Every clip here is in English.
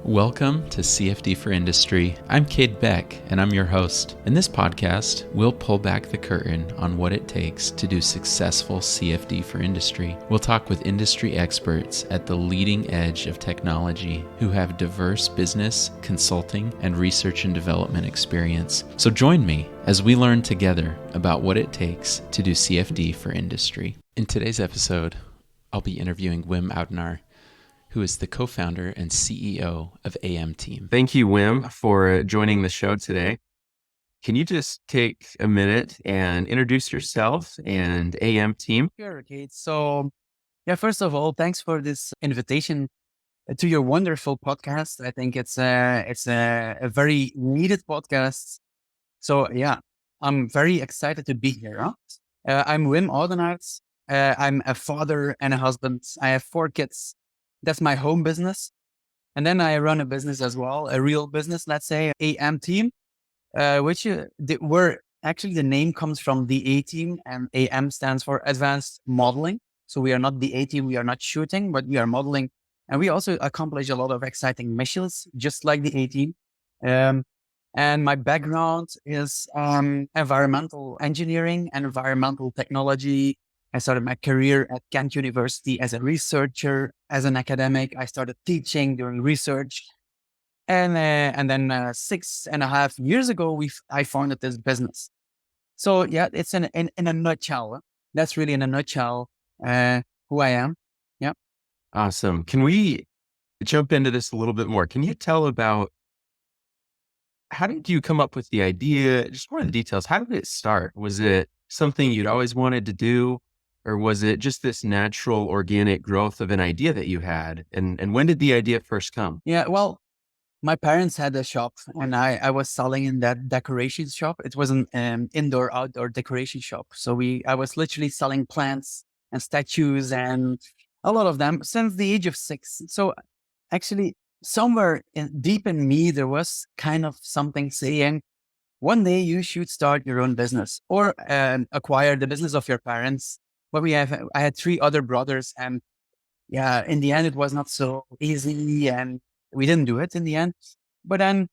Welcome to CFD for Industry. I'm Cade Beck, and I'm your host. In this podcast, we'll pull back the curtain on what it takes to do successful CFD for industry. We'll talk with industry experts at the leading edge of technology who have diverse business, consulting, and research and development experience. So join me as we learn together about what it takes to do CFD for industry. In today's episode, I'll be interviewing Wim Audenaert, who is the co-founder and CEO of AM-Team. Thank you, Wim, for joining the show today. Can you just take a minute and introduce yourself and AM-Team? Sure, Kate. So, first of all, thanks for this invitation to your wonderful podcast. I think it's a very needed podcast. So, I'm very excited to be here. I'm Wim Audenaert. I'm a father and a husband. I have 4 kids. That's my home business. And then I run a business as well, a real business, let's say, AM-Team, where actually the name comes from the A-Team, and AM stands for Advanced Modeling. So we are not the A-Team, we are not shooting, but we are modeling. And we also accomplish a lot of exciting missions, just like the A-Team. And my background is environmental engineering and environmental technology. I started my career at Ghent University as a researcher, as an academic. I started teaching, doing research. And then 6.5 years ago, I founded this business. So it's in a nutshell. That's really in a nutshell who I am. Yeah. Awesome. Can we jump into this a little bit more? Can you tell about how did you come up with the idea? Just more of the details. How did it start? Was it something you'd always wanted to do? Or was it just this natural organic growth of an idea that you had? And when did the idea first come? Yeah, well, my parents had a shop and I was selling in that decoration shop. It was an indoor outdoor decoration shop. So I was literally selling plants and statues and a lot of them since the age of 6. So actually somewhere deep in me, there was kind of something saying, one day you should start your own business or acquire the business of your parents. But I had 3 other brothers, and in the end, it was not so easy, and we didn't do it in the end. But then,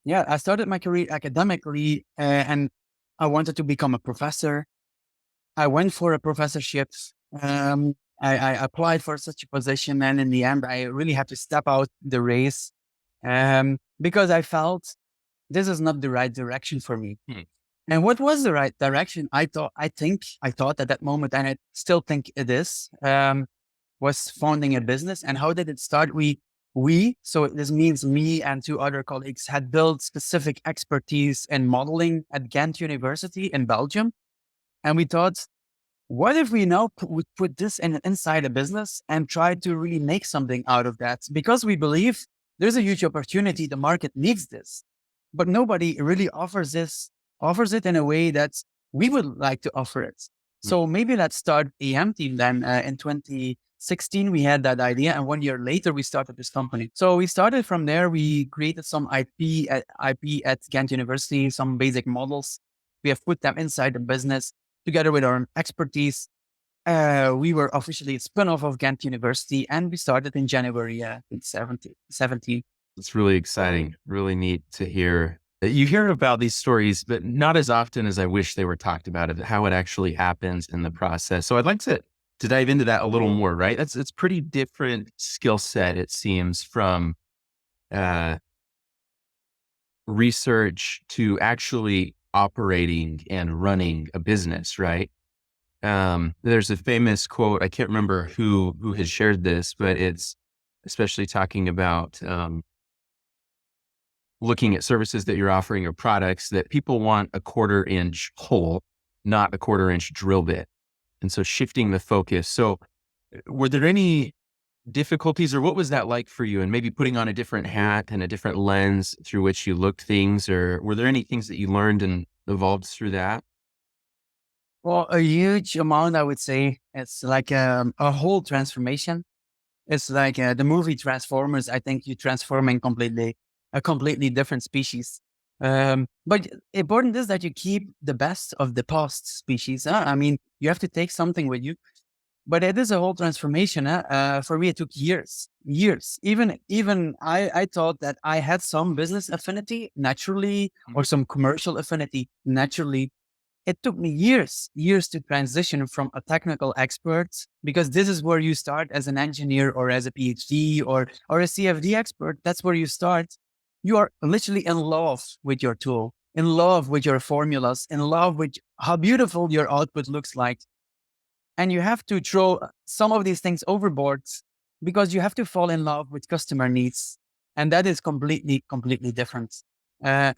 I started my career academically, and I wanted to become a professor. I went for a professorship. I applied for such a position, and in the end, I really had to step out the race because I felt this is not the right direction for me. And what was the right direction? I thought at that moment, and I still think it is, was founding a business. And how did it start? So this means me and 2 other colleagues had built specific expertise in modeling at Ghent University in Belgium. And we thought, what if we now would put this inside a business and try to really make something out of that? Because we believe there's a huge opportunity. The market needs this, but nobody really offers it in a way that we would like to offer it. So maybe let's start AM-Team then. In 2016, we had that idea. And 1 year later, we started this company. So we started from there. We created some IP at Ghent University, some basic models. We have put them inside the business together with our expertise. We were officially a spin-off of Ghent University, and we started in January 2017. It's really exciting, really neat to hear. You hear about these stories, but not as often as I wish they were talked about, of how it actually happens in the process. So I'd like to dive into that a little more, right? It's pretty different skill set, it seems, from research to actually operating and running a business, right? There's a famous quote, I can't remember who has shared this, but it's especially talking about looking at services that you're offering or products, that people want a 1/4 inch hole, not a 1/4 inch drill bit. And so shifting the focus. So were there any difficulties, or what was that like for you? And maybe putting on a different hat and a different lens through which you looked things, or were there any things that you learned and evolved through that? Well, a huge amount, I would say. It's like a whole transformation. It's like the movie Transformers. I think you're transforming a completely different species. But important is that you keep the best of the past species. I mean, you have to take something with you. But it is a whole transformation. For me, it took years. Even I thought that I had some business affinity naturally or some commercial affinity naturally. It took me years to transition from a technical expert, because this is where you start as an engineer or as a PhD or a CFD expert. That's where you start. You are literally in love with your tool, in love with your formulas, in love with how beautiful your output looks like. And you have to throw some of these things overboard because you have to fall in love with customer needs. And that is completely different. Uh,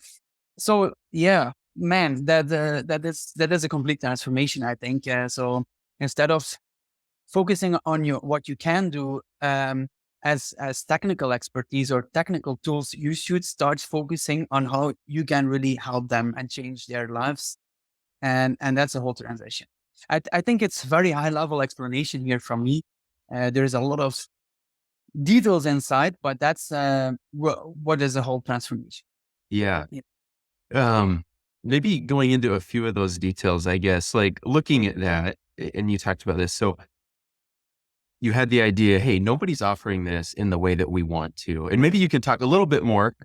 so yeah, man, that is a complete transformation, I think. So instead of focusing on what you can do as technical expertise or technical tools, you should start focusing on how you can really help them and change their lives. And that's a whole transition. I think it's very high level explanation here from me. There's a lot of details inside, but that's what is a whole transformation. Yeah. Yeah. Maybe going into a few of those details, I guess, like looking at that, and you talked about this. So you had the idea, hey, nobody's offering this in the way that we want to. And maybe you can talk a little bit more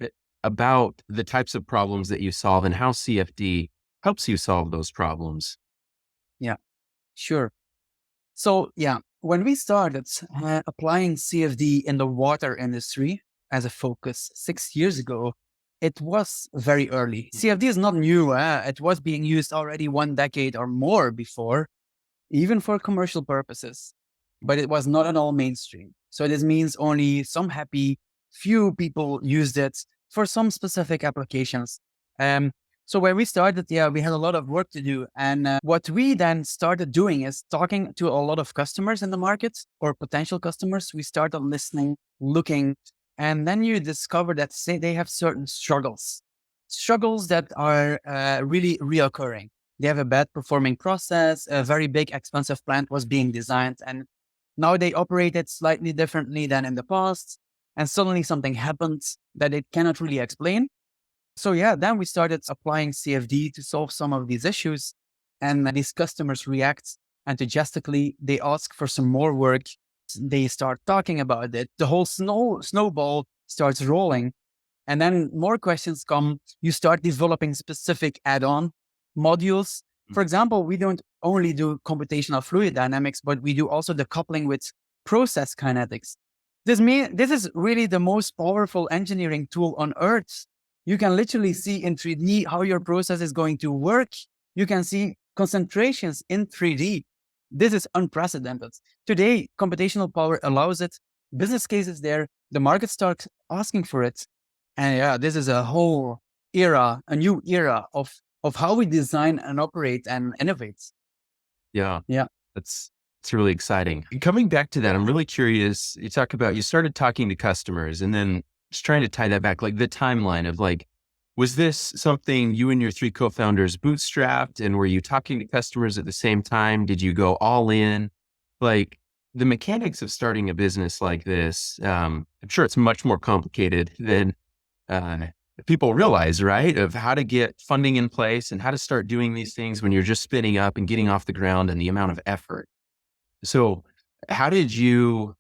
about the types of problems that you solve and how CFD helps you solve those problems. Yeah, sure. So yeah, when we started applying CFD in the water industry as a focus 6 years ago, it was very early. CFD is not new. It was being used already 1 decade or more before, even for commercial purposes, but it was not at all mainstream. So this means only some happy few people used it for some specific applications. So when we started, yeah, we had a lot of work to do. And what we then started doing is talking to a lot of customers in the market or potential customers. We started listening, looking, and then you discover that they have certain struggles that are really reoccurring. They have a bad performing process, a very big, expensive plant was being designed, and now they operate it slightly differently than in the past. And suddenly something happens that it cannot really explain. So yeah, then we started applying CFD to solve some of these issues. And these customers react enthusiastically. They ask for some more work. They start talking about it. The whole snowball starts rolling. And then more questions come. You start developing specific add-on modules. For example, we don't only do computational fluid dynamics, but we do also the coupling with process kinetics. This is really the most powerful engineering tool on earth. You can literally see in 3D how your process is going to work. You can see concentrations in 3D. This is unprecedented. Today, computational power allows it. Business cases there. The market starts asking for it. And yeah, this is a whole era, a new era of how we design and operate and innovate. Yeah. Yeah. It's really exciting. Coming back to that, I'm really curious. You talk about, you started talking to customers and then just trying to tie that back, like the timeline of like, was this something you and your 3 co-founders bootstrapped, and were you talking to customers at the same time? Did you go all in? Like the mechanics of starting a business like this, I'm sure it's much more complicated than people realize, right? Of how to get funding in place and how to start doing these things when you're just spinning up and getting off the ground and the amount of effort. So how did you,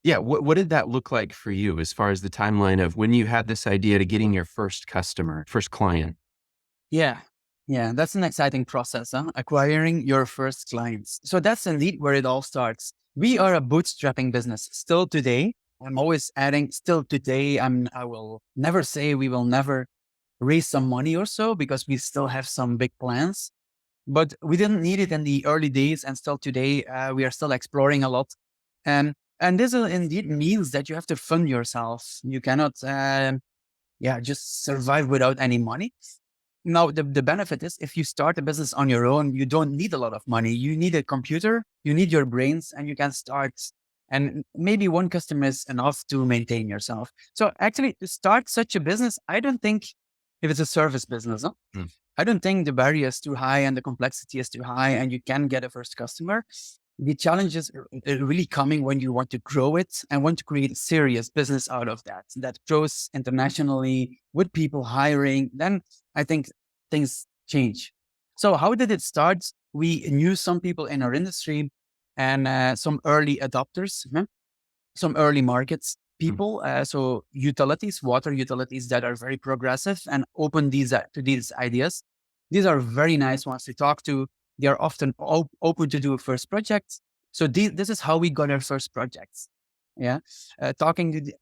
what did that look like for you as far as the timeline of when you had this idea to getting your first customer, first client? Yeah. Yeah. That's an exciting process, huh? Acquiring your first clients. So that's indeed where it all starts. We are a bootstrapping business still today. I'm always adding still today. I will never say we will never raise some money or so, because we still have some big plans, but we didn't need it in the early days. And still today, we are still exploring a lot. And this indeed means that you have to fund yourself. You cannot, just survive without any money. Now, the benefit is if you start a business on your own, you don't need a lot of money. You need a computer, you need your brains, and you can start. And maybe one customer is enough to maintain yourself. So actually, to start such a business, I don't think, if it's a service business, huh? I don't think the barrier is too high and the complexity is too high and you can get a first customer. The challenges are really coming when you want to grow it and want to create a serious business out of that grows internationally with people hiring. Then I think things change. So how did it start? We knew some people in our industry. and some early adopters, some early markets people. So utilities, water utilities that are very progressive and open to these ideas. These are very nice ones to talk to. They are often open to do first projects. So this is how we got our first projects. Yeah.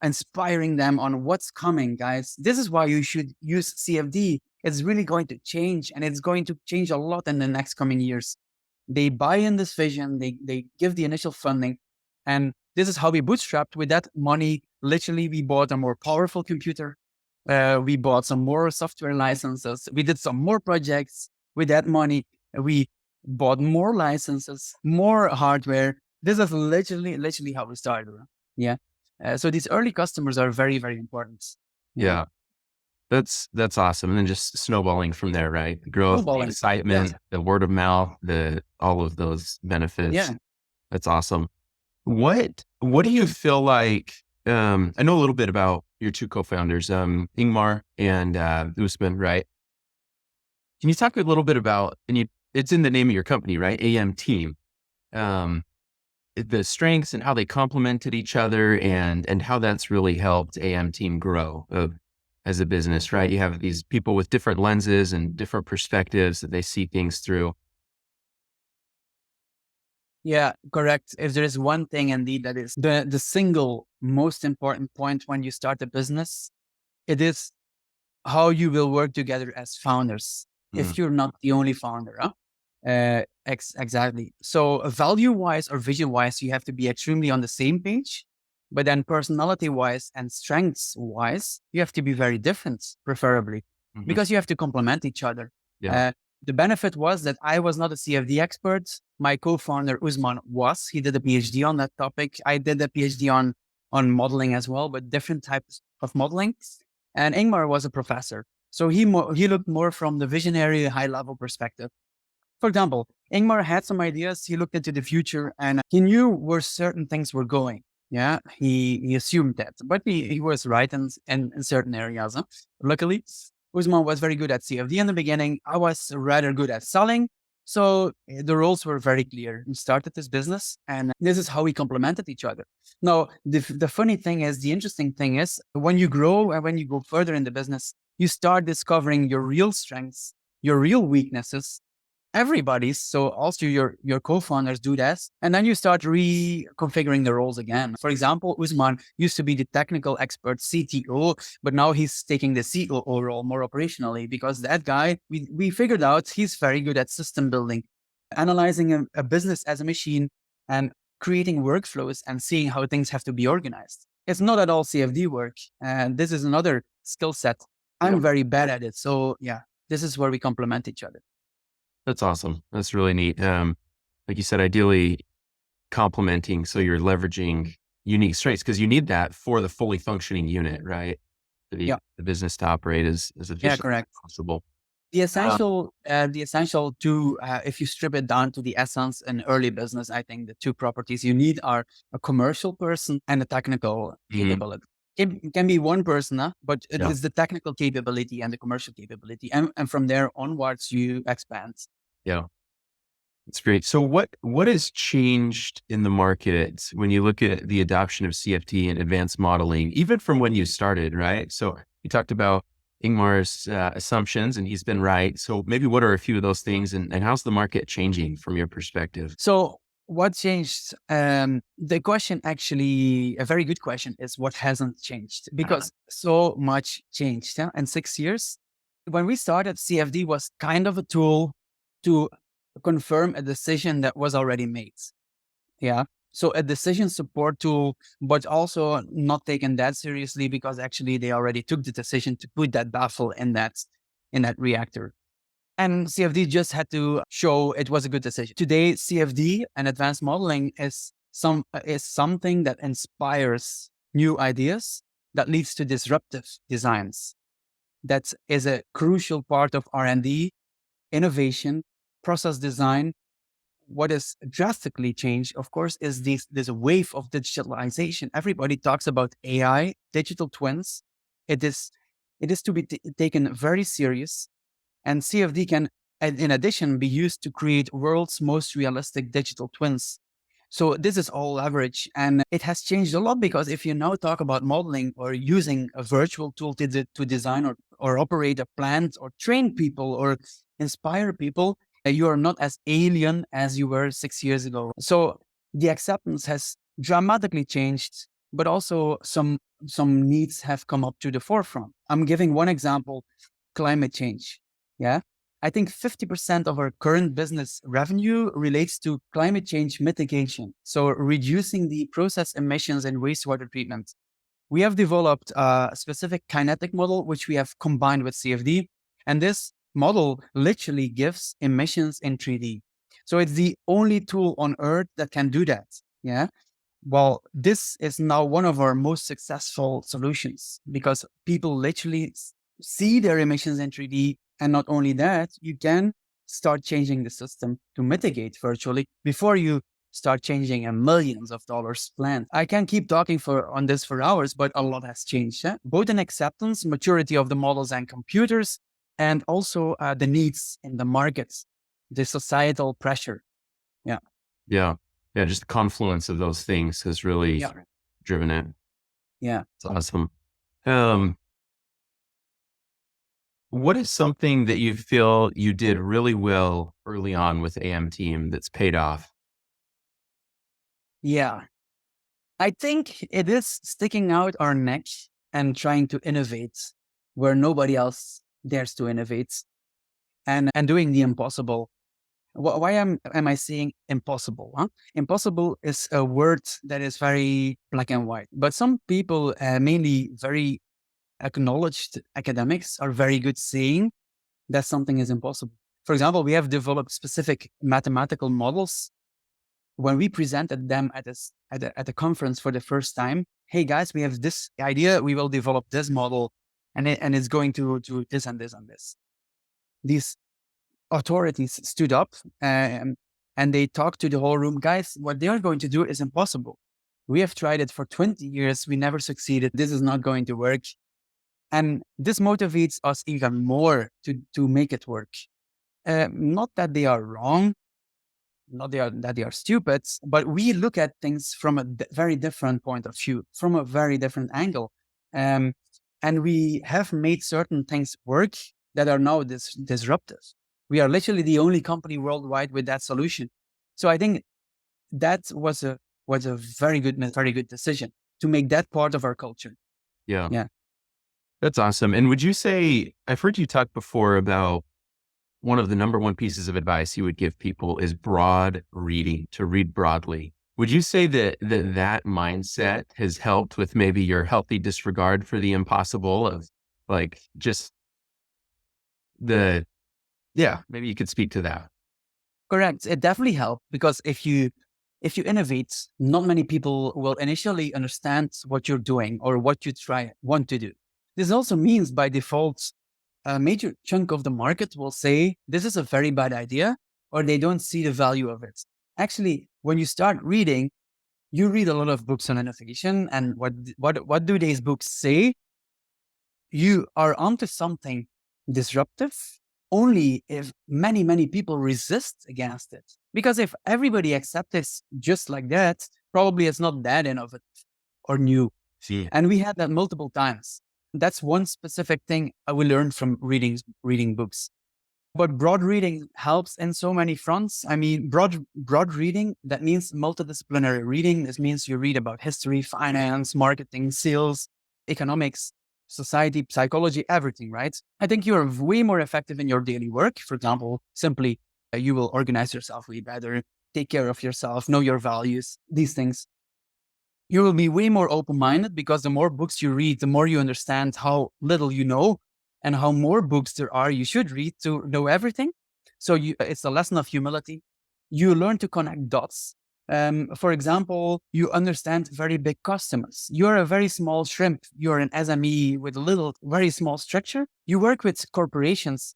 Inspiring them on what's coming, guys. This is why you should use CFD. It's really going to change, and it's going to change a lot in the next coming years. They buy in this vision, they give the initial funding, and this is how we bootstrapped. With that money, literally, we bought a more powerful computer. We bought some more software licenses. We did some more projects with that money. We bought more licenses, more hardware. This is literally how we started. Yeah. So these early customers are very, very important. Yeah. That's awesome. And then just snowballing from there, right? The growth, the excitement, the word of mouth, all of those benefits. Yeah. That's awesome. What do you feel like, I know a little bit about your two co-founders, Ingmar and Usman, right? Can you talk a little bit about, it's in the name of your company, right? AM-Team, the strengths and how they complemented each other and how that's really helped AM-Team grow as a business, right? You have these people with different lenses and different perspectives that they see things through. Yeah, correct. If there is one thing indeed that is the single most important point when you start a business, it is how you will work together as founders. If you're not the only founder, exactly. So value-wise or vision-wise, you have to be extremely on the same page. But then personality-wise and strengths-wise, you have to be very different, preferably, because you have to complement each other. Yeah. The benefit was that I was not a CFD expert. My co-founder, Usman, was. He did a PhD on that topic. I did a PhD on modeling as well, but different types of modeling. And Ingmar was a professor. So he looked more from the visionary, high-level perspective. For example, Ingmar had some ideas. He looked into the future and he knew where certain things were going. Yeah, he assumed that, but he was right in certain areas. Luckily, Usman was very good at CFD in the beginning. I was rather good at selling. So the roles were very clear. We started this business and this is how we complemented each other. Now, the funny thing is, the interesting thing is, when you grow and when you go further in the business, you start discovering your real strengths, your real weaknesses, everybody's. So also your co-founders do that. And then you start reconfiguring the roles again. For example, Usman used to be the technical expert CTO, but now he's taking the COO role more operationally, because that guy, we figured out he's very good at system building, analyzing a business as a machine and creating workflows and seeing how things have to be organized. It's not at all CFD work. And this is another skill set. I'm very bad at it. So yeah, this is where we complement each other. That's awesome. That's really neat. Like you said, ideally complementing, so you're leveraging unique strengths, because you need that for the fully functioning unit, right? The business to operate as efficiently as possible. The essential to, if you strip it down to the essence in early business, I think the two properties you need are a commercial person and a technical capability. It can be one person, but it is the technical capability and the commercial capability. And from there onwards, you expand. Yeah. That's great. So what has changed in the market when you look at the adoption of CFD and advanced modeling, even from when you started, right? So you talked about Ingmar's assumptions, and he's been right. So maybe what are a few of those things, and how's the market changing from your perspective? So what changed? The question, actually, a very good question, is what hasn't changed, because so much changed in 6 years. When we started, CFD was kind of a tool to confirm a decision that was already made. Yeah. So a decision support tool, but also not taken that seriously, because actually they already took the decision to put that baffle in that reactor. And CFD just had to show it was a good decision. Today, CFD and advanced modeling is something that inspires new ideas, that leads to disruptive designs. That is a crucial part of R&D, innovation, process design. What is drastically changed, of course, is this wave of digitalization. Everybody talks about AI, digital twins. It is to be taken very serious. And CFD can, in addition, be used to create world's most realistic digital twins. So this is all leverage, and it has changed a lot, because if you now talk about modeling or using a virtual tool to design or operate a plant or train people or inspire people, you are not as alien as you were 6 years ago. So the acceptance has dramatically changed, but also some needs have come up to the forefront. I'm giving one example: climate change. Yeah. I think 50% of our current business revenue relates to climate change mitigation. So reducing the process emissions in wastewater treatment. We have developed a specific kinetic model, which we have combined with CFD. And this model literally gives emissions in 3D. So it's the only tool on earth that can do that. Yeah. Well, this is now one of our most successful solutions, because people literally see their emissions in 3D. And not only that, you can start changing the system to mitigate virtually before you start changing a millions of dollars plan. I can keep talking on this for hours, but a lot has changed, both in acceptance, maturity of the models and computers, and also the needs in the markets, the societal pressure. Yeah. Yeah. Yeah. Just the confluence of those things has really driven it. Yeah. It's awesome. What is something that you feel you did really well early on with AM-Team that's paid off? Yeah. I think it is sticking out our neck and trying to innovate where nobody else dares to innovate, and doing the impossible. Why am I saying impossible? Impossible is a word that is very black and white, but some people, mainly very acknowledged academics, are very good saying that something is impossible. For example, we have developed specific mathematical models. When we presented them at a conference for the first time, hey guys, we have this idea, we will develop this model, and it's going to do this and this and this. These authorities stood up and they talked to the whole room. Guys, what they are going to do is impossible. We have tried it for 20 years. We never succeeded. This is not going to work. And this motivates us even more to make it work. Not that they are wrong, not that they are stupid, but we look at things from a very different point of view, from a very different angle. And we have made certain things work that are now disruptive. We are literally the only company worldwide with that solution. So I think that was a very good decision to make that part of our culture. Yeah. Yeah. That's awesome. And would you say, I've heard you talk before about one of the number one pieces of advice you would give people is broad reading, to read broadly. Would you say that mindset has helped with maybe your healthy disregard for the impossible of like just maybe you could speak to that. Correct. It definitely helped, because if you innovate, not many people will initially understand what you're doing or what you want to do. This also means by default, a major chunk of the market will say, this is a very bad idea, or they don't see the value of it. Actually, when you start reading, you read a lot of books on innovation, and what do these books say? You are onto something disruptive only if many, many people resist against it. Because if everybody accepts this just like that, probably it's not that innovative or new. See. And we had that multiple times. That's one specific thing I will learn from reading books. But broad reading helps in so many fronts. I mean, broad reading, that means multidisciplinary reading. This means you read about history, finance, marketing, sales, economics, society, psychology, everything, right? I think you are way more effective in your daily work. For example, simply you will organize yourself way better, take care of yourself, know your values, these things. You will be way more open-minded, because the more books you read, the more you understand how little you know and how more books there are you should read to know everything. So it's a lesson of humility. You learn to connect dots. For example, you understand very big customers. You're a very small shrimp. You're an SME with a very small structure. You work with corporations.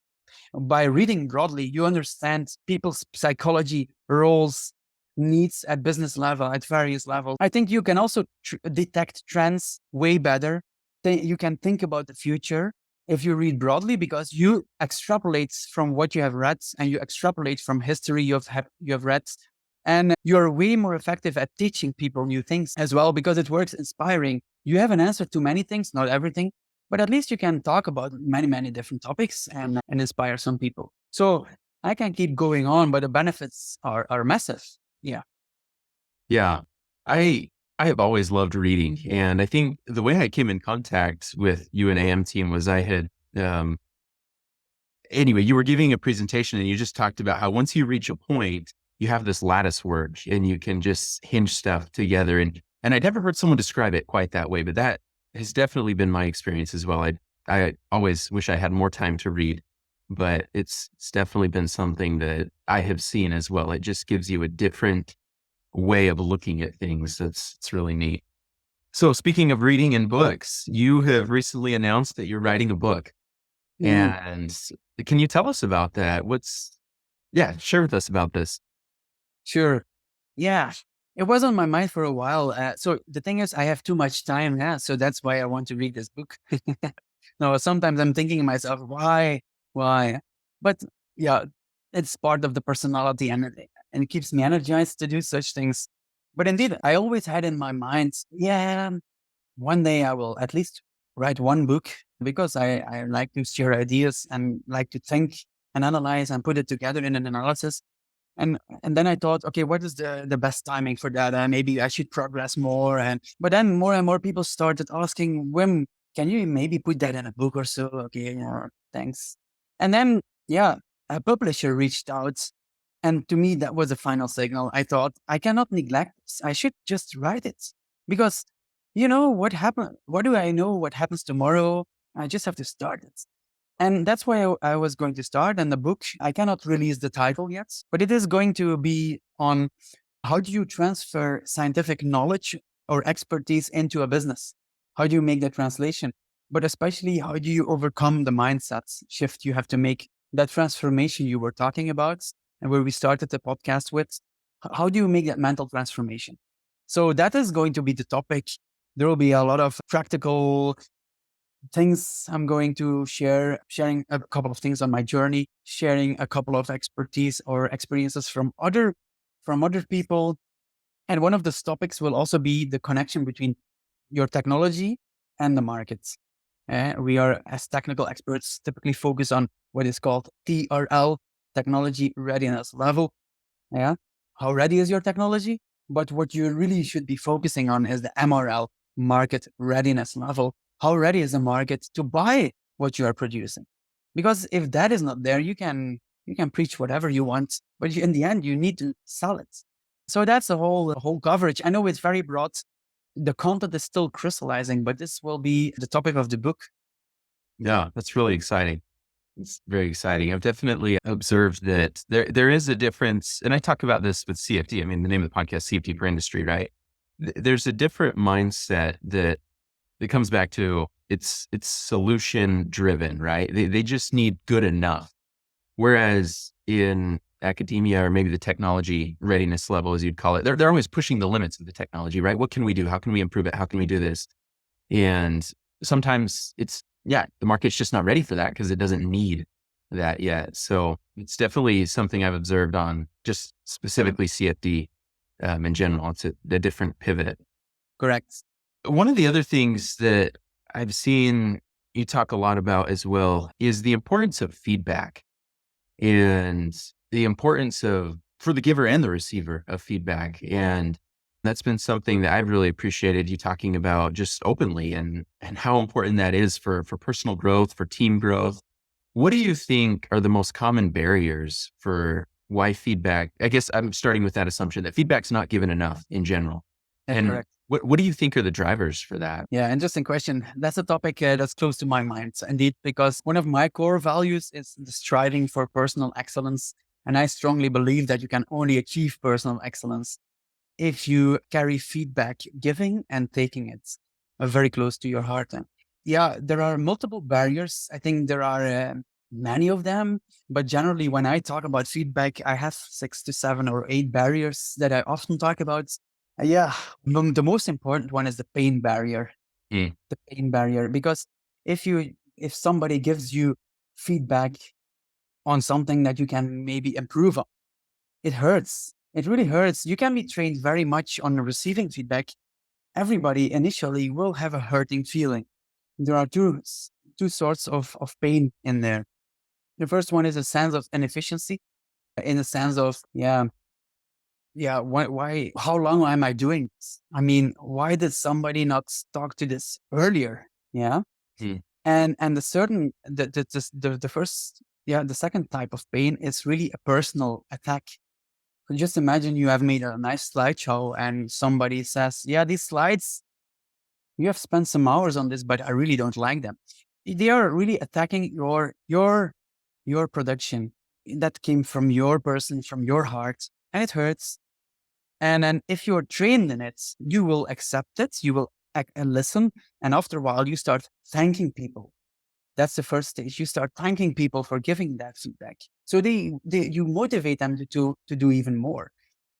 By reading broadly, you understand people's psychology, roles, needs at business level, at various levels. I think you can also detect trends way better. You can think about the future if you read broadly, because you extrapolate from what you have read, and you extrapolate from history you have read, And you're way more effective at teaching people new things as well, because it works inspiring. You have an answer to many things, not everything, but at least you can talk about many, many different topics and inspire some people. So I can keep going on, but the benefits are massive. Yeah. Yeah. I I have always loved reading. And I think the way I came in contact with you and AM team was I had anyway, you were giving a presentation and you just talked about how once you reach a point, you have this lattice work and you can just hinge stuff together. And I'd never heard someone describe it quite that way, but that has definitely been my experience as well. I always wish I had more time to read, but it's definitely been something that I have seen as well. It just gives you a different way of looking at things. It's really neat. So speaking of reading and books, you have recently announced that you're writing a book. Mm, And can you tell us about that? Yeah, share with us about this. sure. Yeah. It was on my mind for a while. So the thing is, I have too much time now. So that's why I want to read this book. No, sometimes I'm thinking to myself, why? But yeah, it's part of the personality, and it keeps me energized to do such things. But indeed, I always had in my mind, yeah, one day I will at least write one book, because I like to share ideas and like to think and analyze and put it together in an analysis. And then I thought, okay, what is the best timing for that? Maybe I should progress more. But then more and more people started asking, Wim, can you maybe put that in a book or so? Okay, yeah, thanks. And then yeah, a publisher reached out, and to me that was a final signal. I thought, I cannot neglect this. I should just write it, because what happened? What do I know? What happens tomorrow? I just have to start it. And that's why I was going to start. And the book, I cannot release the title yet, but it is going to be on how do you transfer scientific knowledge or expertise into a business? How do you make that translation? But especially, how do you overcome the mindset shift you have to make, that transformation you were talking about, and where we started the podcast with? How do you make that mental transformation? So that is going to be the topic. There will be a lot of practical things I'm going to sharing a couple of things on my journey, sharing a couple of expertise or experiences from other people. And one of the topics will also be the connection between your technology and the markets. We are, as technical experts, typically focus on what is called TRL, technology readiness level. Yeah. How ready is your technology? But what you really should be focusing on is the MRL, market readiness level. How ready is the market to buy what you are producing? Because if that is not there, you can preach whatever you want, but in the end, you need to sell it. So that's the whole coverage. I know it's very broad. The content is still crystallizing, but this will be the topic of the book. Yeah, that's really exciting. It's very exciting. I've definitely observed that there is a difference, and I talk about this with CFD. I mean, the name of the podcast, CFD for Industry, right? There's a different mindset that comes back to it's solution driven, right? They just need good enough. Whereas in academia, or maybe the technology readiness level, as you'd call it, they're always pushing the limits of the technology, right? What can we do? How can we improve it? How can we do this? And sometimes the market's just not ready for that because it doesn't need that yet. So it's definitely something I've observed on just specifically CFD in general. It's a different pivot. Correct. One of the other things that I've seen you talk a lot about as well is the importance of feedback, and the importance of, for the giver and the receiver of feedback. And that's been something that I've really appreciated you talking about just openly, and how important that is for personal growth, for team growth. What do you think are the most common barriers for why feedback? I guess I'm starting with that assumption that feedback's not given enough in general. Yeah, And correct. what do you think are the drivers for that? Yeah, interesting question. That's a topic that's close to my mind, indeed, because one of my core values is the striving for personal excellence. And I strongly believe that you can only achieve personal excellence if you carry feedback, giving and taking it very close to your heart. And yeah, there are multiple barriers. I think there are many of them, but generally, when I talk about feedback, I have 6 to 7 or 8 barriers that I often talk about. Yeah, the most important one is the pain barrier. Mm. The pain barrier, because if somebody gives you feedback on something that you can maybe improve on, it hurts. It really hurts. You can be trained very much on receiving feedback. Everybody initially will have a hurting feeling. There are two sorts of pain in there. The first one is a sense of inefficiency, in the sense of, why, how long am I doing this? I mean, why did somebody not talk to this earlier? Yeah. Hmm. And the first, the second type of pain is really a personal attack. So just imagine you have made a nice slideshow and somebody says, yeah, these slides, you have spent some hours on this, but I really don't like them. They are really attacking your production that came from your person, from your heart, and it hurts. And then if you're trained in it, you will accept it, you will listen, and after a while, you start thanking people. That's the first stage. You start thanking people for giving that feedback. So you motivate them to do even more.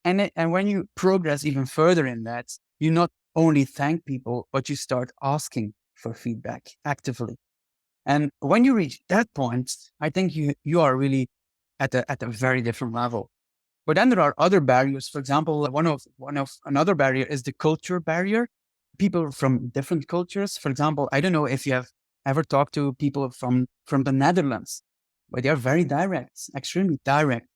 And when you progress even further in that, you not only thank people, but you start asking for feedback actively. And when you reach that point, I think you are really at a very different level. But then there are other barriers. For example, one of another barrier is the culture barrier. People from different cultures. For example, I don't know if you have ever talked to people from the Netherlands, but they are very direct, extremely direct.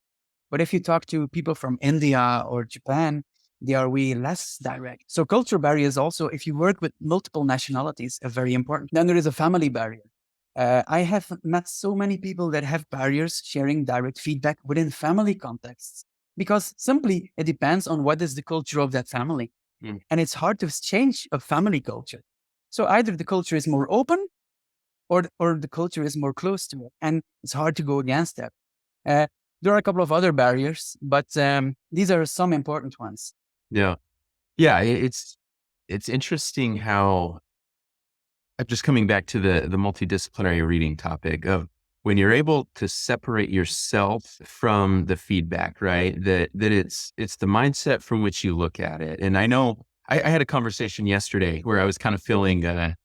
But if you talk to people from India or Japan, they are way less direct. So culture barriers also, if you work with multiple nationalities, are very important. Then there is a family barrier. I have met so many people that have barriers sharing direct feedback within family contexts, because simply it depends on what is the culture of that family. And it's hard to change a family culture. So either the culture is more open or the culture is more close to it. And it's hard to go against that. There are a couple of other barriers, but these are some important ones. Yeah. Yeah. It's interesting how, just coming back to the multidisciplinary reading topic of when you're able to separate yourself from the feedback, right? That it's the mindset from which you look at it. And I know I had a conversation yesterday where I was kind of feeling a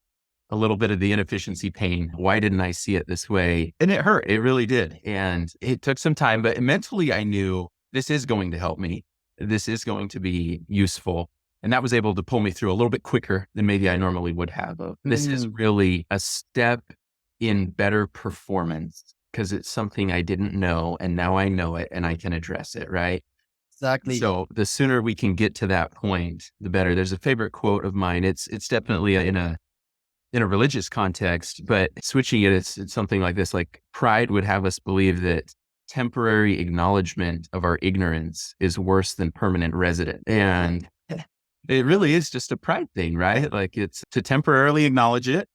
little bit of the inefficiency pain. Why didn't I see it this way? And it hurt. It really did. And it took some time, but mentally I knew this is going to help me. This is going to be useful. And that was able to pull me through a little bit quicker than maybe I normally would have. This is really a step in better performance because it's something I didn't know. And now I know it and I can address it. Right. Exactly. So the sooner we can get to that point, the better. There's a favorite quote of mine. It's definitely in a religious context, but switching it, it's something like this, like pride would have us believe that temporary acknowledgement of our ignorance is worse than permanent resident. And it really is just a pride thing, right? Like it's to temporarily acknowledge it,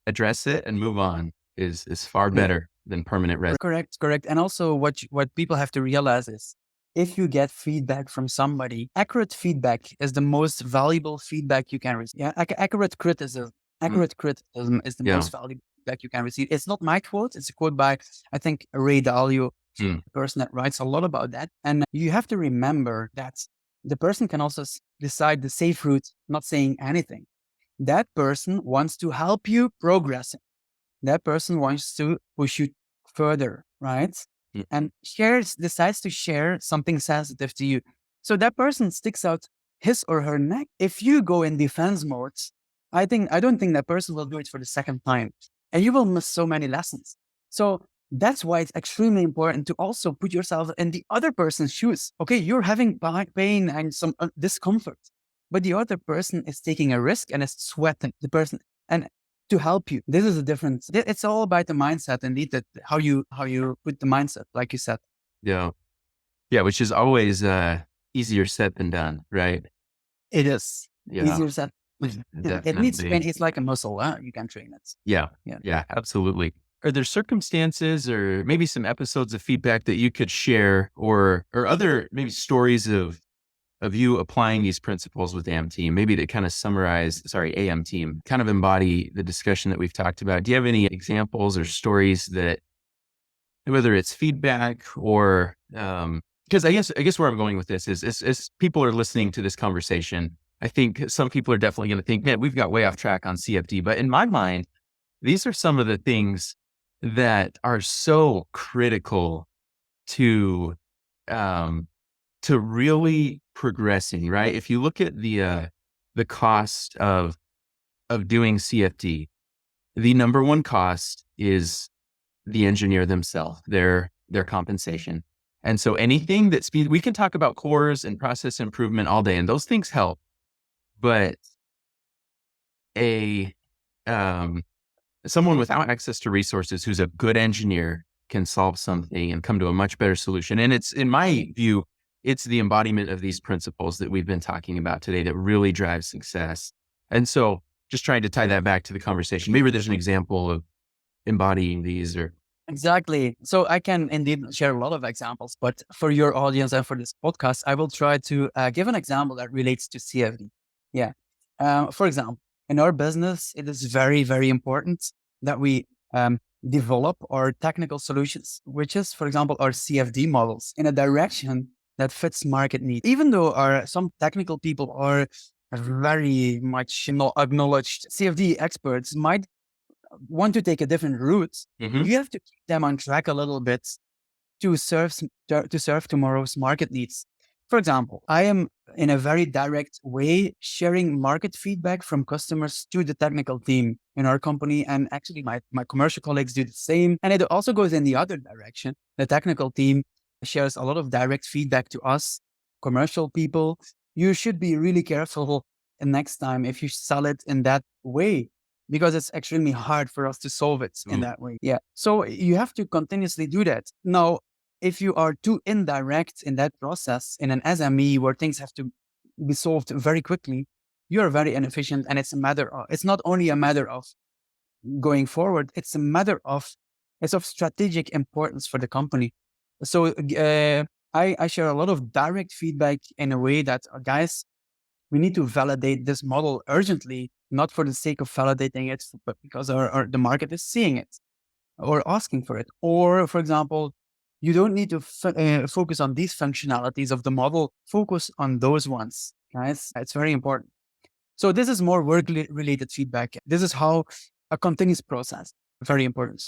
address it, and move on is far better than permanent resident. Correct. And also what people have to realize is if you get feedback from somebody, accurate feedback is the most valuable feedback you can receive. Yeah, accurate criticism is the most valuable feedback you can receive. It's not my quote. It's a quote by, I think, Ray Dalio, the person that writes a lot about that. And you have to remember that the person can also decide the safe route, not saying anything. That person wants to help you progressing. That person wants to push you further, right? And decides to share something sensitive to you. So that person sticks out his or her neck. If you go in defense mode, I don't think that person will do it for the second time, and you will miss so many lessons. So that's why it's extremely important to also put yourself in the other person's shoes. Okay, you're having back pain and some discomfort, but the other person is taking a risk and is sweating the person and to help you. This is the difference. It's all about the mindset, indeed, that how you put the mindset, like you said. Yeah. Yeah. Which is always easier said than done, right? It is easier said. Definitely. It needs to train. It's like a muscle. You can train it. Yeah, absolutely. Are there circumstances or maybe some episodes of feedback that you could share or other maybe stories of you applying these principles with AM-Team, maybe to kind of AM-Team, kind of embody the discussion that we've talked about? Do you have any examples or stories that, whether it's feedback or, because I guess where I'm going with this is as people are listening to this conversation, I think some people are definitely going to think, man, we've got way off track on CFD. But in my mind, these are some of the things that are so critical to to really progressing, right? If you look at the cost of doing CFD, the number one cost is the engineer themselves, their compensation. And so anything that we can talk about cores and process improvement all day, and those things help. But someone without access to resources who's a good engineer can solve something and come to a much better solution. And it's, in my view, it's the embodiment of these principles that we've been talking about today that really drives success. And so just trying to tie that back to the conversation, maybe there's an example of embodying these or. Exactly. So I can indeed share a lot of examples, but for your audience and for this podcast, I will try to give an example that relates to CFD. Yeah. For example, in our business, it is very, very important that we develop our technical solutions, which is, for example, our CFD models in a direction that fits market needs. Even though some technical people are very much acknowledged CFD experts might want to take a different route, you have to keep them on track a little bit to serve tomorrow's market needs. For example, I am in a very direct way sharing market feedback from customers to the technical team in our company. And actually my commercial colleagues do the same. And it also goes in the other direction. The technical team shares a lot of direct feedback to us, commercial people. You should be really careful the next time if you sell it in that way, because it's extremely hard for us to solve it in that way. Yeah. So you have to continuously do that. Now, if you are too indirect in that process in an SME where things have to be solved very quickly, you're very inefficient. And it's not only a matter of going forward, it's of strategic importance for the company. So I share a lot of direct feedback in a way that, guys, we need to validate this model urgently, not for the sake of validating it, but because the market is seeing it or asking for it. Or, for example, you don't need to focus on these functionalities of the model. Focus on those ones, guys. It's very important. So this is more work-related feedback. This is how a continuous process, very important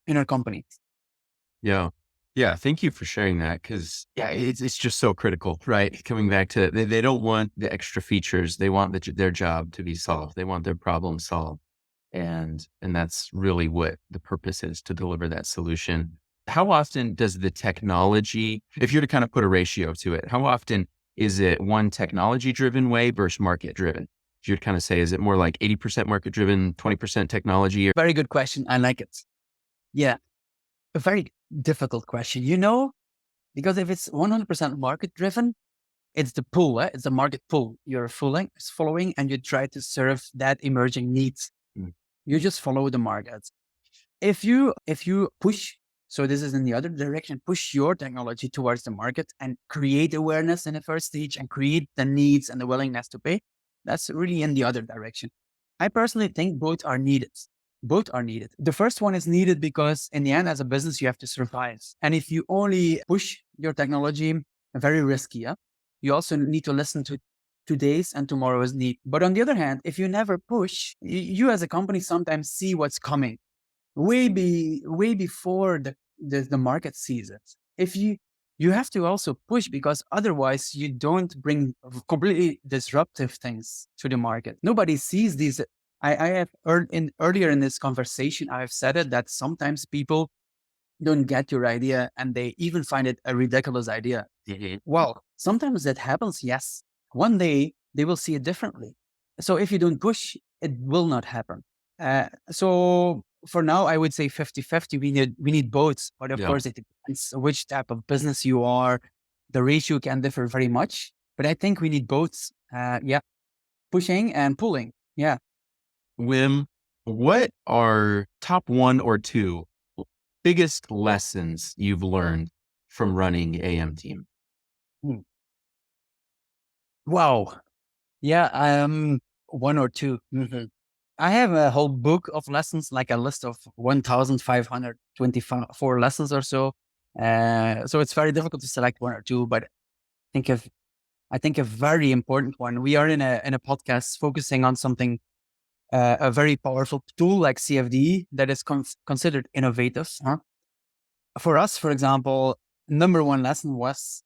in our company. Yeah. Yeah. Thank you for sharing that. Cause it's just so critical, right? Coming back to, they don't want the extra features. They want their job to be solved. They want their problem solved. And that's really what the purpose is, to deliver that solution. How often does the technology, if you're to kind of put a ratio to it, how often is it one technology driven way versus market driven? You'd kind of say, is it more like 80% market driven, 20% technology? Very good question. I like it. Yeah. A very difficult question, because if it's 100% market driven, it's the pull, it's the market pull. You're following, and you try to serve that emerging needs. You just follow the market. If you push, so this is in the other direction, push your technology towards the market and create awareness in the first stage and create the needs and the willingness to pay, that's really in the other direction. I personally think both are needed. Both are needed. The first one is needed because in the end, as a business, you have to survive. And if you only push your technology, very risky. Yeah? You also need to listen to today's and tomorrow's need. But on the other hand, if you never push, you as a company sometimes see what's coming way before the market sees it. If you have to also push, because otherwise you don't bring completely disruptive things to the market. Nobody sees these. I have earlier in this conversation, I've said it, that sometimes people don't get your idea and they even find it a ridiculous idea. Well, sometimes that happens. Yes. One day they will see it differently. So if you don't push, it will not happen. So for now, I would say 50-50. We need both, but of course it depends which type of business you are. The ratio can differ very much, but I think we need both. Pushing and pulling. Yeah. Wim, what are top 1 or 2 biggest lessons you've learned from running AM-Team? Wow. Yeah. 1 or 2. Mm-hmm. I have a whole book of lessons, like a list of 1,524 lessons or so. So it's very difficult to select 1 or 2, but I think a very important one. We are in a podcast focusing on something, a very powerful tool like CFD that is considered innovative. For us, for example, number 1 lesson was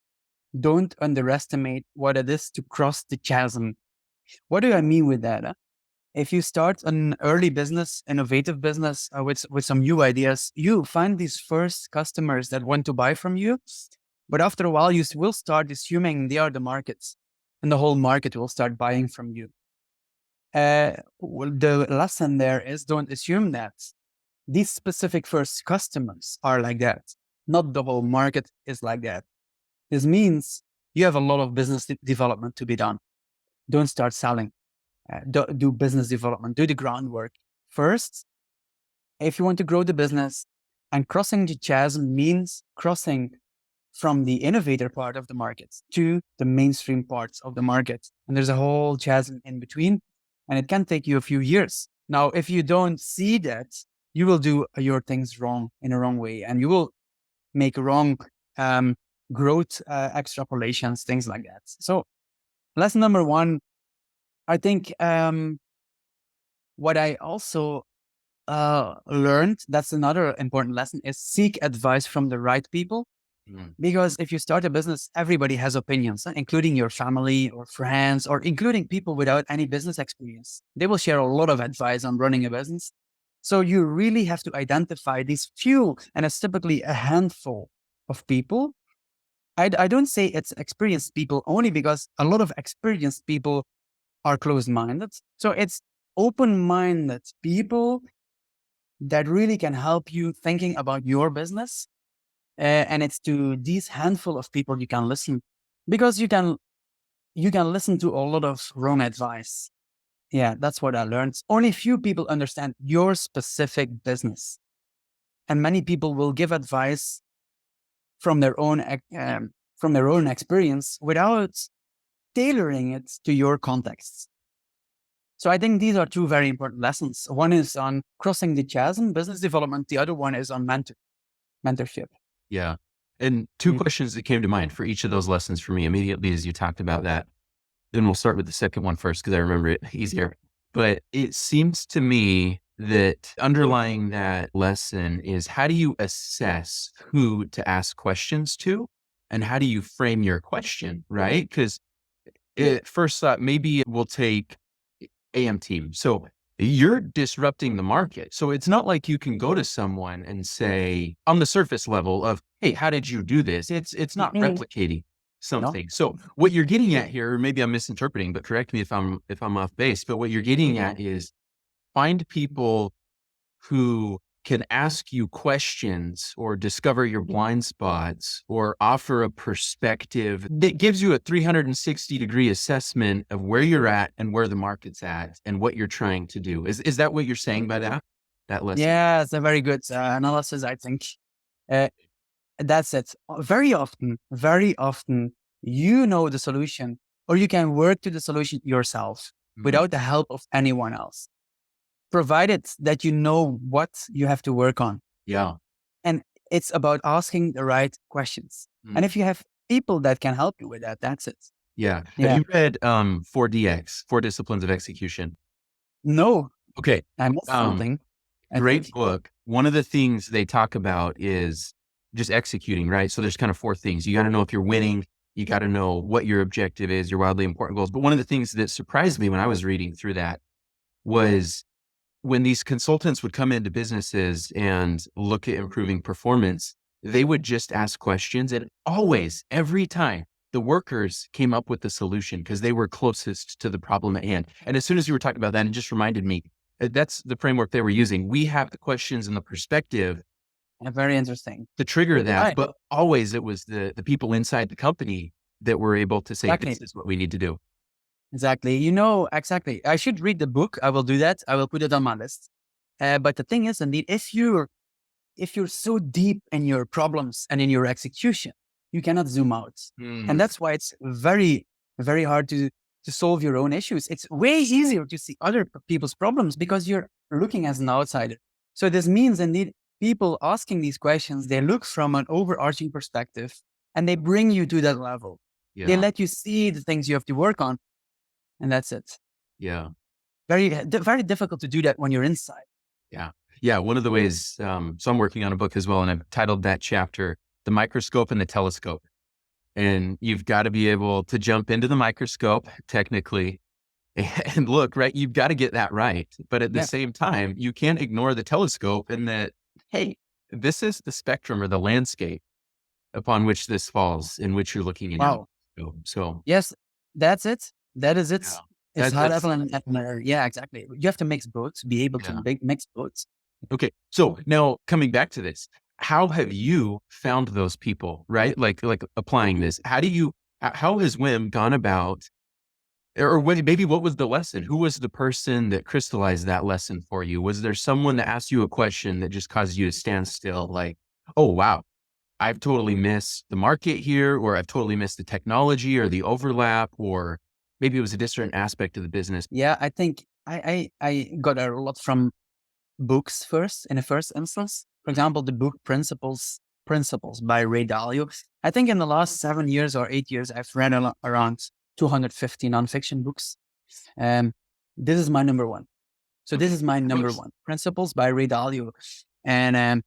don't underestimate what it is to cross the chasm. What do I mean with that? If you start an early business, innovative business with some new ideas, you find these first customers that want to buy from you. But after a while, you will start assuming they are the markets and the whole market will start buying from you. Well, the lesson there is don't assume that these specific first customers are like that. Not the whole market is like that. This means you have a lot of business development to be done. Don't start selling. Do business development, do the groundwork first. If you want to grow the business, and crossing the chasm means crossing from the innovator part of the market to the mainstream parts of the market. And there's a whole chasm in between, and it can take you a few years. Now, if you don't see that, you will do your things wrong in a wrong way, and you will make wrong growth extrapolations, things like that. So lesson number one, I think what I also learned, that's another important lesson, is seek advice from the right people. Because if you start a business, everybody has opinions, including your family or friends, or including people without any business experience. They will share a lot of advice on running a business. So you really have to identify these few, and it's typically a handful of people. I don't say it's experienced people only, because a lot of experienced people are closed-minded. So it's open-minded people that really can help you thinking about your business. And it's to these handful of people you can listen, because you can listen to a lot of wrong advice. Yeah, that's what I learned. Only few people understand your specific business, and many people will give advice from their own experience without tailoring it to your context. So I think these are two very important lessons. One is on crossing the chasm, business development. The other one is on mentorship. Yeah. And two questions that came to mind for each of those lessons for me immediately as you talked about that. Then we'll start with the second one first, because I remember it easier. But it seems to me that underlying that lesson is, how do you assess who to ask questions to, and how do you frame your question, right? Because at first thought, maybe it will take AM-Team. So you're disrupting the market. So it's not like you can go to someone and say, on the surface level of, hey, how did you do this? It's not replicating something. No. So what you're getting at here, or maybe I'm misinterpreting, but correct me if I'm off base, but what you're getting at is find people who can ask you questions or discover your blind spots or offer a perspective that gives you a 360-degree assessment of where you're at and where the market's at and what you're trying to do. Is that what you're saying by that lesson? Yeah, it's a very good analysis, I think. That's it. Very often, you know the solution, or you can work to the solution yourself without the help of anyone else, provided that you know what you have to work on. Yeah. And it's about asking the right questions. And if you have people that can help you with that, that's it. Yeah. Have you read 4DX, 4 Disciplines of Execution? No. Okay. I missed something. Great book. One of the things they talk about is just executing, right? So there's kind of 4 things. You got to know if you're winning. You got to know what your objective is, your wildly important goals. But one of the things that surprised me when I was reading through that was when these consultants would come into businesses and look at improving performance, they would just ask questions, and always, every time, the workers came up with the solution because they were closest to the problem at hand. And as soon as you were talking about that, it just reminded me, that's the framework they were using. We have the questions and the perspective. Very interesting. To trigger that, right. But always it was the people inside the company that were able to say, This is what we need to do. Exactly. Exactly. I should read the book. I will do that. I will put it on my list. But the thing is, indeed, if you're so deep in your problems and in your execution, you cannot zoom out. And that's why it's very, very hard to solve your own issues. It's way easier to see other people's problems because you're looking as an outsider. So this means, indeed, people asking these questions, they look from an overarching perspective and they bring you to that level. Yeah. They let you see the things you have to work on. And that's it. Yeah. Very, very difficult to do that when you're inside. Yeah. Yeah. One of the ways, so I'm working on a book as well, and I've titled that chapter, The Microscope and the Telescope. and you've got to be able to jump into the microscope technically and look, right. You've got to get that right. But at the same time, you can't ignore the telescope and that, hey, this is the spectrum or the landscape upon which this falls, in which you're looking at. Wow. So Yes, that's it. That is it. yeah, It's high that's level and yeah, exactly. You have to mix both, be able to mix both. okay. So now coming back to this, how have you found those people, right? Like applying this, how has Wim gone about, or maybe what was the lesson? Who was the person that crystallized that lesson for you? Was there someone that asked you a question that just caused you to stand still? Like, oh, wow, I've totally missed the market here, or I've totally missed the technology or the overlap, or maybe it was a different aspect of the business. Yeah, I think I got a lot from books first, in the first instance. For example, the book Principles by Ray Dalio. I think in the last 7 years or 8 years, I've read around 250 nonfiction books. This is my number one. So this is my number one, Principles by Ray Dalio. And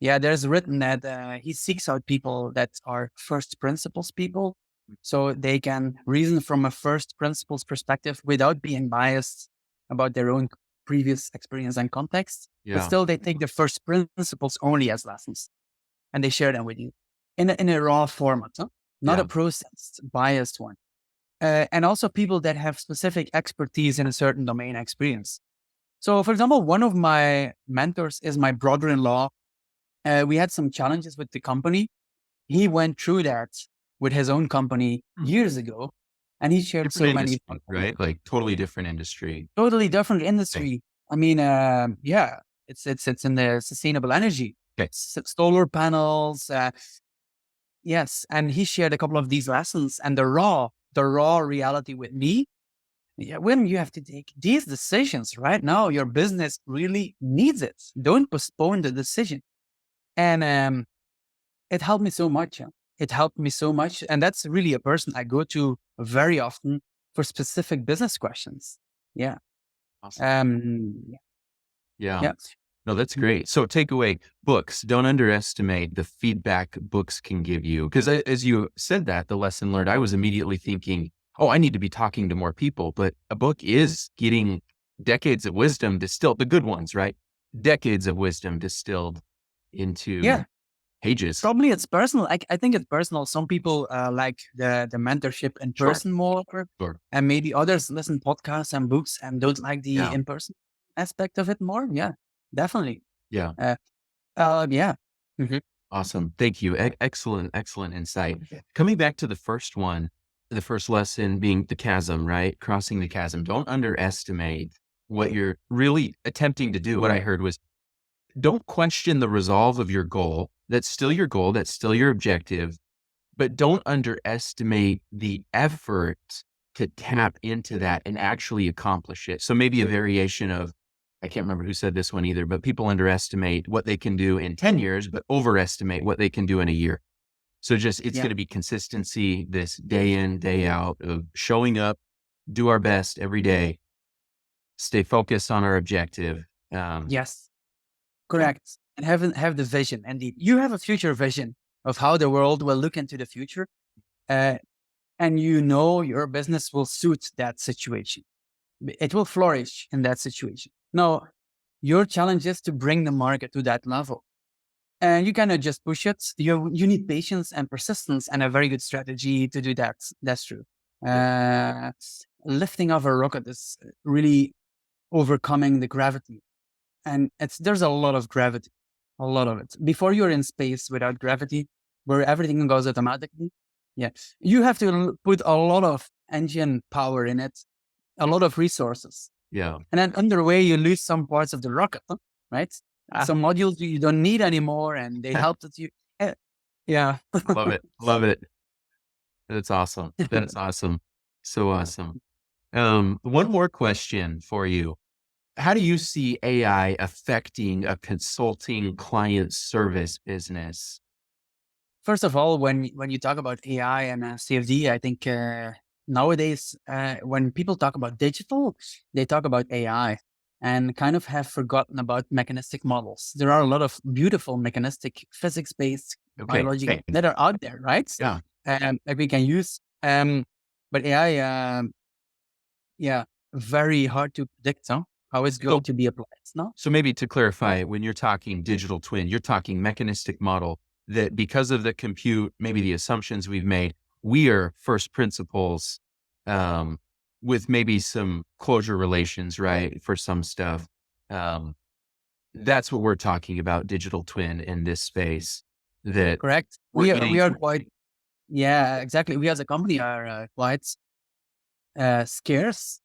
there's written that he seeks out people that are first principles people, so they can reason from a first principles perspective without being biased about their own previous experience and context. But still, they take the first principles only as lessons, and they share them with you in a raw format, not a processed, biased one. And also people that have specific expertise in a certain domain experience. So, for example, one of my mentors is my brother-in-law. We had some challenges with the company. He went through that with his own company years ago, and he shared so many, right? Like totally different industry. Totally different industry. I mean, it's in the sustainable energy. Solar panels. Yes, and he shared a couple of these lessons and the raw reality with me. Yeah, Wim, you have to take these decisions right now. Your business really needs it. Don't postpone the decision. And it helped me so much. It helped me so much. And that's really a person I go to very often for specific business questions. Yeah. Awesome. No, that's great. So takeaway, books, don't underestimate the feedback books can give you. Because as you said that, the lesson learned, I was immediately thinking, oh, I need to be talking to more people. But a book is getting decades of wisdom distilled, the good ones, right? Decades of wisdom distilled into pages. Probably it's personal. I think it's personal. Some people like the mentorship in person more, and maybe others listen podcasts and books and don't like the in-person aspect of it more. Yeah, definitely. Awesome. Thank you. Excellent insight. Coming back to the first one, the first lesson being the chasm, right? Crossing the chasm. Don't underestimate what you're really attempting to do. What I heard was, don't question the resolve of your goal. That's still your goal. That's still your objective, but don't underestimate the effort to tap into that and actually accomplish it. So maybe a variation of, I can't remember who said this one either, but people underestimate what they can do in 10 years, but overestimate what they can do in a year. So it's going to be consistency, this day in, day out of showing up, do our best every day, stay focused on our objective. Yes, correct. And have the vision. Indeed, you have a future vision of how the world will look into the future. And your business will suit that situation. It will flourish in that situation. Now, your challenge is to bring the market to that level. And you cannot just push it. You need patience and persistence and a very good strategy to do that. That's true. Lifting off a rocket is really overcoming the gravity. And there's a lot of gravity, a lot of it. Before you're in space without gravity, where everything goes automatically, you have to put a lot of engine power in it, a lot of resources. Yeah. And then underway, you lose some parts of the rocket, right? Some modules you don't need anymore, and they help that you. Love it. That's awesome. That's awesome. So awesome. One more question for you. How do you see AI affecting a consulting client service business? First of all, when you talk about AI and CFD, I think nowadays when people talk about digital, they talk about AI and kind of have forgotten about mechanistic models. There are a lot of beautiful mechanistic physics-based biology that are out there, right? Yeah. that we can use. But AI, very hard to predict, how it's going to be applied. No? So maybe to clarify, when you're talking digital twin, you're talking mechanistic model that because of the compute, maybe the assumptions we've made, we are first principles with maybe some closure relations, right? For some stuff. That's what we're talking about, digital twin in this space. That Correct. We are quite, exactly. We as a company are quite scarce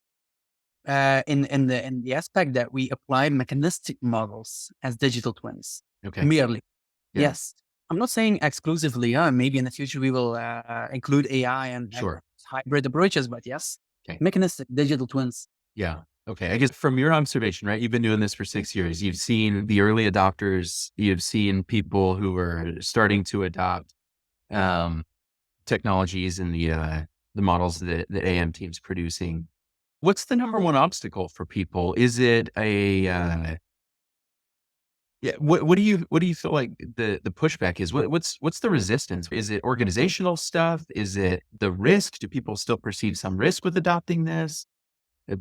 in the aspect that we apply mechanistic models as digital twins. Okay. Merely. Yeah. Yes. I'm not saying exclusively. Maybe in the future we will include AI and Sure. hybrid approaches, but yes, Okay. mechanistic digital twins. Yeah. Okay. I guess from your observation, right? You've been doing this for 6 years. You've seen the early adopters. You've seen people who are starting to adopt technologies and the models that AM-Team's producing. What's the number one obstacle for people? Is it what do you feel like the pushback is? What's the resistance? Is it organizational stuff? Is it the risk? Do people still perceive some risk with adopting this?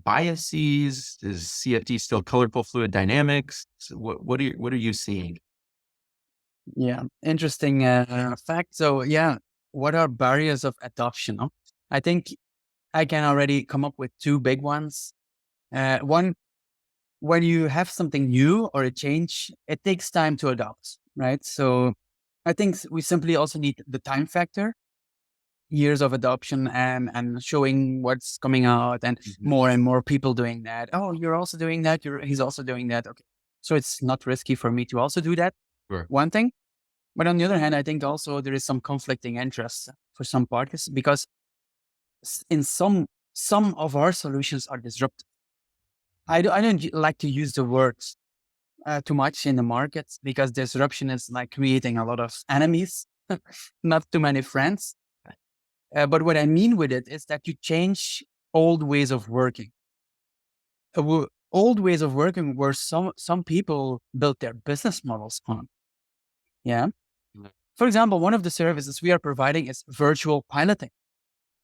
Biases? Is CFD still colorful fluid dynamics? What are you seeing? Yeah, interesting fact. So what are barriers of adoption? I think I can already come up with two big ones. One, when you have something new or a change, it takes time to adopt, right? So I think we simply also need the time factor, years of adoption and showing what's coming out and more and more people doing that. Oh, you're also doing that. He's also doing that. Okay. So it's not risky for me to also do that. Sure. One thing. But on the other hand, I think also there is some conflicting interests for some parties because in some of our solutions are disruptive. I don't like to use the words too much in the market because disruption is like creating a lot of enemies, not too many friends. But what I mean with it is that you change old ways of working. Old ways of working where some people built their business models on. Yeah. For example, one of the services we are providing is virtual piloting.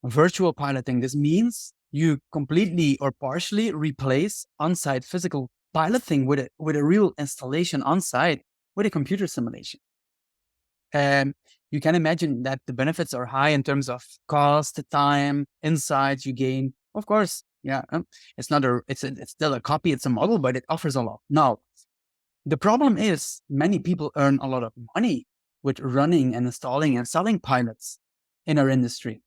Virtual piloting, this means you completely or partially replace on-site physical piloting with a real installation on-site with a computer simulation. You can imagine that the benefits are high in terms of cost, time, insights you gain. Of course, it's still a copy, it's a model, but it offers a lot. Now, the problem is many people earn a lot of money with running and installing and selling pilots in our industry,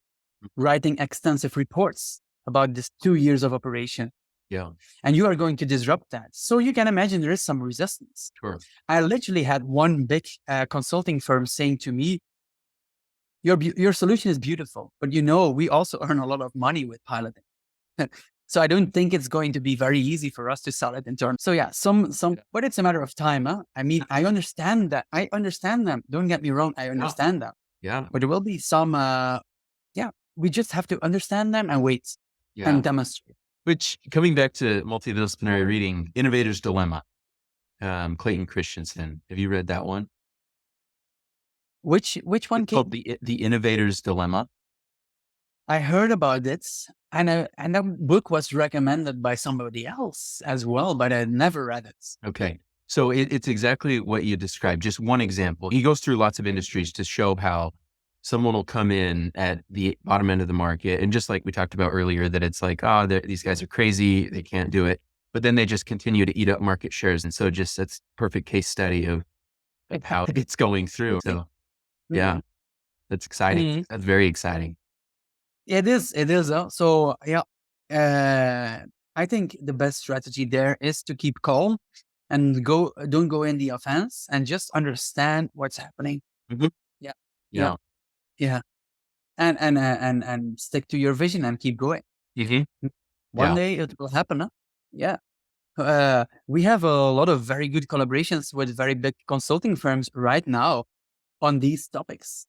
writing extensive reports about this 2 years of operation. Yeah. And you are going to disrupt that. So you can imagine there is some resistance. Sure. I literally had one big consulting firm saying to me, your solution is beautiful, but we also earn a lot of money with piloting. So I don't think it's going to be very easy for us to sell it in turn. So but it's a matter of time. I mean, I understand that. I understand them. Don't get me wrong. I understand them. Yeah. But there will be some, we just have to understand them and wait and demonstrate. Which, coming back to multidisciplinary reading, Innovator's Dilemma, Clayton Christensen. Have you read that one? Which one? It's called the Innovator's Dilemma. I heard about it, and that book was recommended by somebody else as well, but I never read it. Okay. So it's exactly what you described. Just one example. He goes through lots of industries to show how someone will come in at the bottom end of the market. And just like we talked about earlier, that it's like, these guys are crazy. They can't do it. But then they just continue to eat up market shares. And so that's perfect case study of how it's going through. So that's exciting. That's very exciting. It is. So I think the best strategy there is to keep calm and don't go in the offense and just understand what's happening. Mm-hmm. Yeah. And stick to your vision and keep going. Mm-hmm. One day it will happen. Huh? Yeah. We have a lot of very good collaborations with very big consulting firms right now on these topics.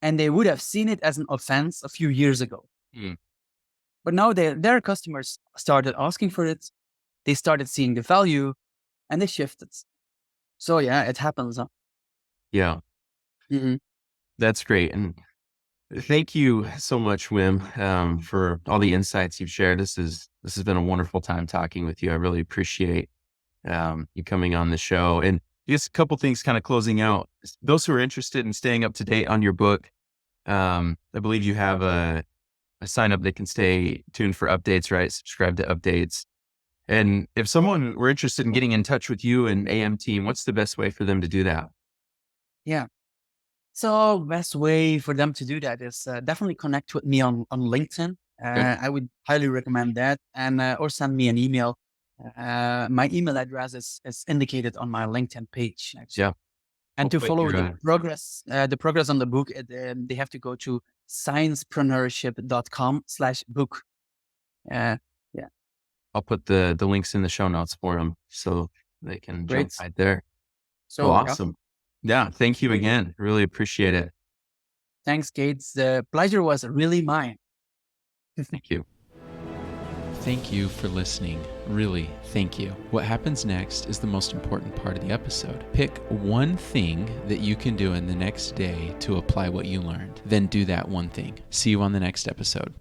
And they would have seen it as an offense a few years ago. But now their customers started asking for it. They started seeing the value and they shifted. So it happens. Huh? Yeah. Mm-hmm. That's great. And Thank you so much, Wim, for all the insights you've shared. This has been a wonderful time talking with you. I really appreciate you coming on the show. And just a couple things kind of closing out. Those who are interested in staying up to date on your book, I believe you have a sign up that can stay tuned for updates, right? Subscribe to updates. And if someone were interested in getting in touch with you and AM Team, what's the best way for them to do that? Yeah. So best way for them to do that is definitely connect with me on LinkedIn. Okay. I would highly recommend that, and or send me an email. My email address is indicated on my LinkedIn page, actually. Yeah. And I'll to put follow your, the progress on the book, they have to go to sciencepreneurship.com/book. Uh, yeah, I'll put the links in the show notes for them so they can jump great. right there. Oh, So yeah, awesome. Yeah. Thank you again. Really appreciate it. thanks, Gates. The pleasure was really mine. Thank you. Thank you for listening. Really, thank you. What happens next is the most important part of the episode. Pick one thing that you can do in the next day to apply what you learned. Then do that one thing. See you on the next episode.